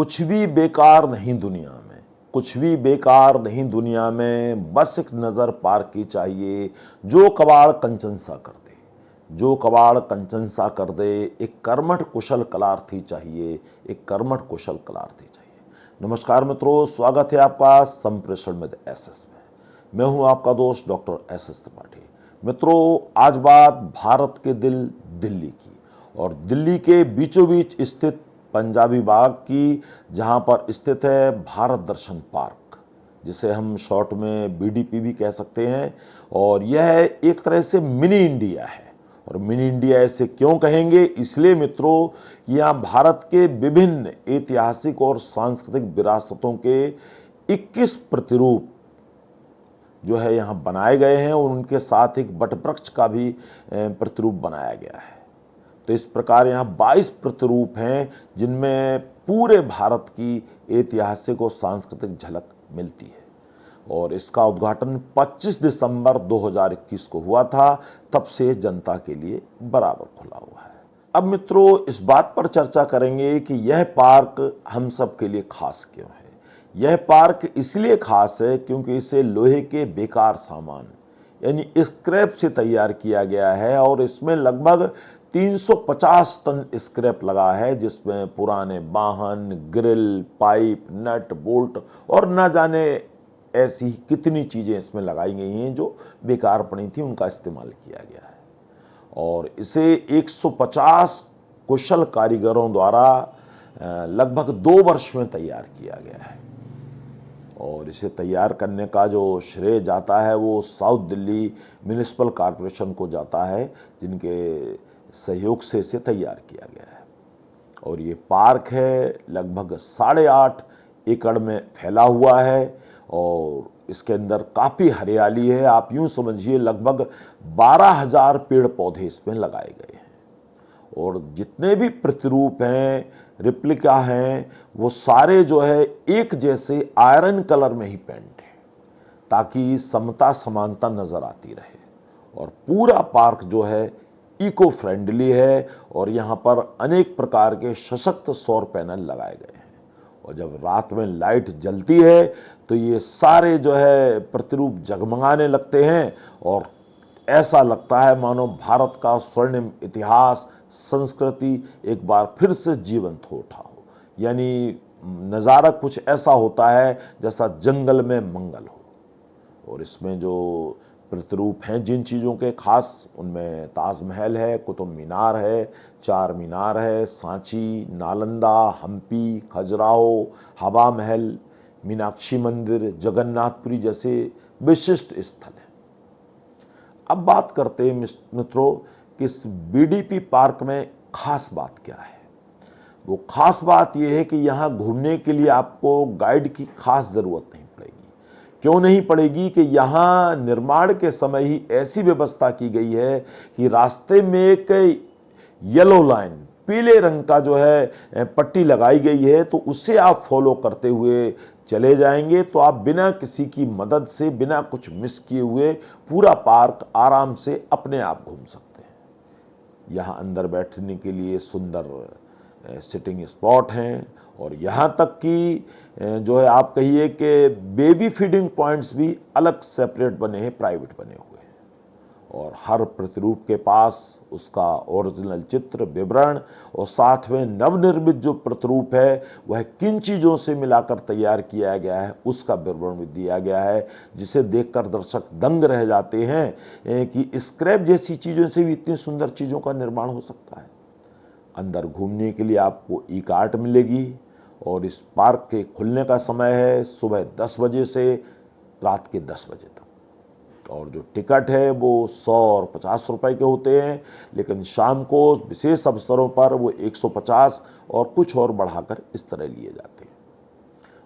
कुछ भी बेकार नहीं दुनिया में, कुछ भी बेकार नहीं दुनिया में, बस एक नजर पार की चाहिए। जो कबाड़ कंचन सा कर दे, जो कबाड़ कंचन सा कर दे, एक कर्मठ कुशल कलार्थी चाहिए, एक कर्मठ कुशल कलार्थी चाहिए। नमस्कार मित्रों, स्वागत है आपका संप्रेषण विद एसएस में। मैं हूं आपका दोस्त डॉक्टर एसएस त्रिपाठी। मित्रों, आज बात भारत के दिल दिल्ली की, और दिल्ली के बीचों बीच स्थित पंजाबी बाग की, जहां पर स्थित है भारत दर्शन पार्क, जिसे हम शॉर्ट में बीडीपी भी कह सकते हैं। और यह एक तरह से मिनी इंडिया है। और मिनी इंडिया ऐसे क्यों कहेंगे? इसलिए मित्रों, यहाँ भारत के विभिन्न ऐतिहासिक और सांस्कृतिक विरासतों के 21 प्रतिरूप जो है यहाँ बनाए गए हैं, और उनके साथ एक वटवृक्ष का भी प्रतिरूप बनाया गया है। तो इस प्रकार यहाँ 22 प्रतिरूप हैं, जिनमें पूरे भारत की ऐतिहासिक और सांस्कृतिक झलक मिलती है। और इसका उद्घाटन 25 दिसंबर 2021 को हुआ था। तब से जनता के लिए बराबर खुला हुआ है। अब मित्रों, इस बात पर चर्चा करेंगे कि यह पार्क हम सब के लिए खास क्यों है। यह पार्क इसलिए खास है क्योंकि इसे लोहे के बेकार सामान यानी स्क्रैप से तैयार किया गया है, और इसमें लगभग 350 टन स्क्रैप लगा है, जिसमें पुराने वाहन, ग्रिल, पाइप, नट, बोल्ट और न जाने ऐसी कितनी चीजें इसमें लगाई गई हैं जो बेकार पड़ी थी, उनका इस्तेमाल किया गया है। और इसे 150 कुशल कारीगरों द्वारा लगभग 2 वर्ष में तैयार किया गया है। और इसे तैयार करने का जो श्रेय जाता है वो साउथ दिल्ली म्युनिसिपल कॉरपोरेशन को जाता है, जिनके सहयोग से इसे तैयार किया गया है। और ये पार्क है लगभग 8.5 एकड़ में फैला हुआ है, और इसके अंदर काफ़ी हरियाली है। आप यूं समझिए लगभग 12,000 पेड़ पौधे इसमें लगाए गए हैं। और जितने भी प्रतिरूप हैं, रिप्लिका हैं, वो सारे जो है एक जैसे आयरन कलर में ही पेंट है, ताकि समता समानता नजर आती रहे। और पूरा पार्क जो है इको फ्रेंडली है, और यहाँ पर अनेक प्रकार के सशक्त सौर पैनल लगाए गए हैं। और जब रात में लाइट जलती है तो ये सारे जो है प्रतिरूप जगमगाने लगते हैं, और ऐसा लगता है मानो भारत का स्वर्णिम इतिहास, संस्कृति एक बार फिर से जीवंत हो उठा हो। यानी नज़ारा कुछ ऐसा होता है जैसा जंगल में मंगल हो। और इसमें जो प्रतिरूप हैं जिन चीज़ों के खास, उनमें ताजमहल है, कुतुब मीनार है, चार मीनार है, सांची, नालंदा, हम्पी, खजुराहो, हवा महल, मीनाक्षी मंदिर, जगन्नाथपुरी जैसे विशिष्ट स्थल हैं। अब बात करते हैं मित्रों कि इस बीडीपी पार्क में खास बात क्या है। वो खास बात यह है कि यहाँ घूमने के लिए आपको गाइड की खास ज़रूरत नहीं पड़ेगी। क्यों नहीं पड़ेगी? कि यहाँ निर्माण के समय ही ऐसी व्यवस्था की गई है कि रास्ते में एक येलो लाइन, पीले रंग का जो है पट्टी लगाई गई है, तो उसे आप फॉलो करते हुए चले जाएंगे तो आप बिना किसी की मदद से, बिना कुछ मिस किए हुए पूरा पार्क आराम से अपने आप घूम सकते हैं। यहाँ अंदर बैठने के लिए सुंदर सिटिंग स्पॉट हैं, और यहाँ तक कि जो है आप कहिए कि बेबी फीडिंग पॉइंट्स भी अलग सेपरेट बने हैं, प्राइवेट बने हुए हैं। और हर प्रतिरूप के पास उसका ओरिजिनल चित्र, विवरण, और साथ में नवनिर्मित जो प्रतिरूप है वह किन चीज़ों से मिलाकर तैयार किया गया है उसका विवरण भी दिया गया है, जिसे देखकर दर्शक दंग रह जाते हैं कि स्क्रैप जैसी चीज़ों से भी इतनी सुंदर चीज़ों का निर्माण हो सकता है। अंदर घूमने के लिए आपको ई कार्ट मिलेगी, और इस पार्क के खुलने का समय है सुबह 10 बजे से रात के 10 बजे तक। और जो टिकट है वो 100 और 50 रुपए के होते हैं, लेकिन शाम को विशेष अवसरों पर वो 150 और कुछ और बढ़ाकर इस तरह लिए जाते हैं।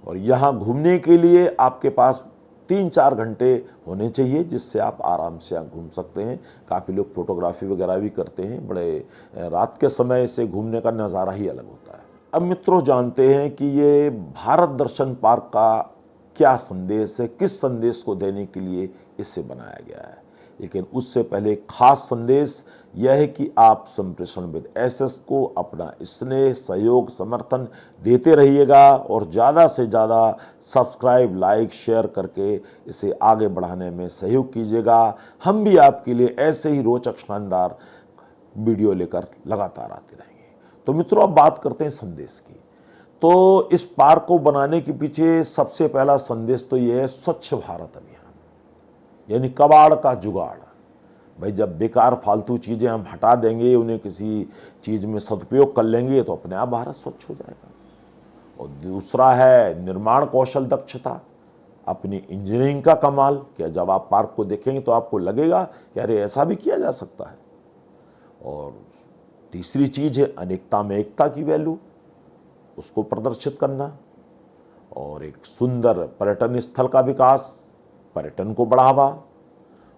और यहाँ घूमने के लिए आपके पास 3-4 घंटे होने चाहिए, जिससे आप आराम से यहाँ घूम सकते हैं। काफ़ी लोग फोटोग्राफी वगैरह भी करते हैं। बड़े रात के समय से घूमने का नज़ारा ही अलग होता है। अब मित्रों, जानते हैं कि ये भारत दर्शन पार्क का क्या संदेश है, किस संदेश को देने के लिए इससे बनाया गया है। लेकिन उससे पहले खास संदेश यह है कि आप संप्रेषण विद एसएस को अपना स्नेह, सहयोग, समर्थन देते रहिएगा और ज़्यादा से ज़्यादा सब्सक्राइब, लाइक, शेयर करके इसे आगे बढ़ाने में सहयोग कीजिएगा। हम भी आपके लिए ऐसे ही रोचक, शानदार वीडियो लेकर लगातार आते रहेंगे। तो मित्रों, अब बात करते हैं संदेश की। तो इस पार्क को बनाने के पीछे सबसे पहला संदेश तो यह है स्वच्छ भारत अभियान, यानी कबाड़ का जुगाड़। भाई, जब बेकार फालतू चीजें हम हटा देंगे, उन्हें किसी चीज में सदुपयोग कर लेंगे, तो अपने आप भारत स्वच्छ हो जाएगा। और दूसरा है निर्माण कौशल दक्षता, अपनी इंजीनियरिंग का कमाल। क्या जब आप पार्क को देखेंगे तो आपको लगेगा कि अरे ऐसा भी किया जा सकता है। और तीसरी चीज है अनेकता में एकता की वैल्यू, उसको प्रदर्शित करना। और एक सुंदर पर्यटन स्थल का विकास, पर्यटन को बढ़ावा।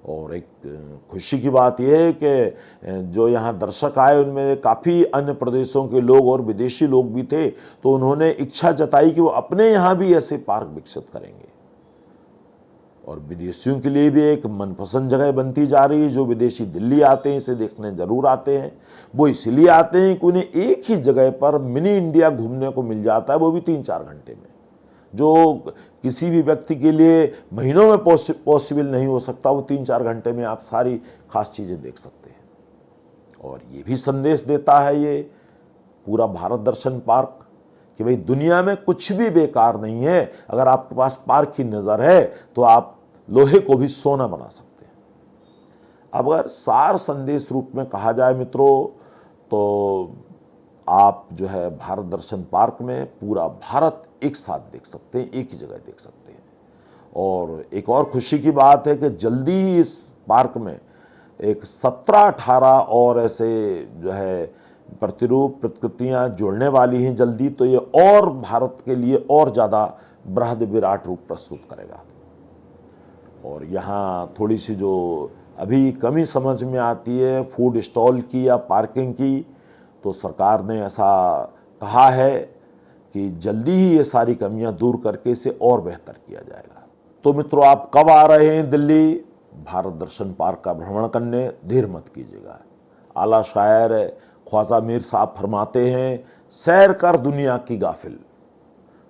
और एक खुशी की बात यह है कि जो यहाँ दर्शक आए उनमें काफ़ी अन्य प्रदेशों के लोग और विदेशी लोग भी थे, तो उन्होंने इच्छा जताई कि वो अपने यहाँ भी ऐसे पार्क विकसित करेंगे। और विदेशियों के लिए भी एक मनपसंद जगह बनती जा रही है। जो विदेशी दिल्ली आते हैं, इसे देखने जरूर आते हैं। वो इसलिए आते हैं कि उन्हें एक ही जगह पर मिनी इंडिया घूमने को मिल जाता है, वो भी 3-4 घंटे में, जो किसी भी व्यक्ति के लिए महीनों में पॉसिबल नहीं हो सकता। वो 3-4 घंटे में आप सारी खास चीज़ें देख सकते हैं। और ये भी संदेश देता है ये पूरा भारत दर्शन पार्क कि भाई, दुनिया में कुछ भी बेकार नहीं है। अगर आपके पास पार्क की नज़र है तो आप लोहे को भी सोना बना सकते हैं। अब अगर सार संदेश रूप में कहा जाए मित्रों, तो आप जो है भारत दर्शन पार्क में पूरा भारत एक साथ देख सकते हैं, एक ही जगह देख सकते हैं। और एक और खुशी की बात है कि जल्दी ही इस पार्क में एक 17-18 और ऐसे जो है प्रतिरूप प्रतिकृतियां जुड़ने वाली हैं जल्दी। तो ये और भारत के लिए और ज़्यादा बृहद विराट रूप प्रस्तुत करेगा। और यहाँ थोड़ी सी जो अभी कमी समझ में आती है फूड स्टॉल की या पार्किंग की, तो सरकार ने ऐसा कहा है कि जल्दी ही ये सारी कमियां दूर करके इसे और बेहतर किया जाएगा। तो मित्रों, आप कब आ रहे हैं दिल्ली भारत दर्शन पार्क का भ्रमण करने? देर मत कीजिएगा। आला शायर ख्वाजा मीर साहब फरमाते हैं, सैर कर दुनिया की गाफिल,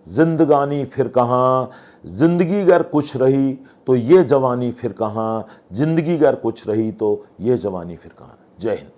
जिंदगानी फिर कहाँ, जिंदगी अगर कुछ रही तो ये जवानी फिर कहाँ, जिंदगी अगर कुछ रही तो ये जवानी फिर कहाँ। जय हिंद।